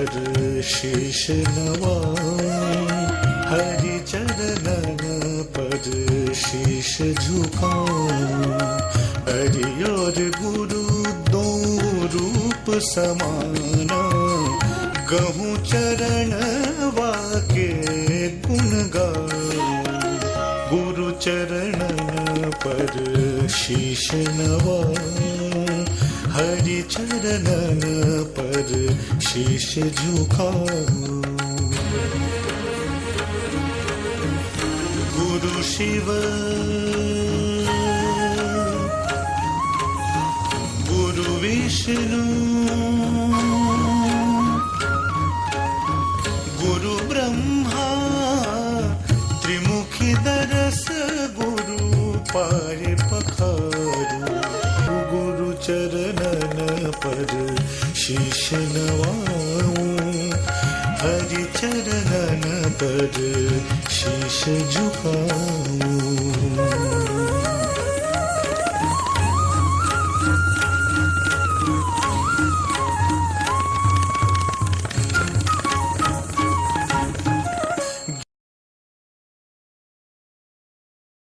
पर शीश नवाऊं, हरि चरणन पर शीश झुकाऊं। हरि और गुरु दो रूप समाना, गहूँ चरण वाके गुण गाऊं। गुरु चरणन पर शीश नवाऊं, हरि चरणन पर शीश झुकाऊं। गुरु शिव गुरु विष्णु गुरु ब्रह्मा, त्रिमुखी दरस गुरु पाए पखारू। गुरु चरणन पर शीश नवाऊं, हरि चरणन पर शीश झुकाऊं।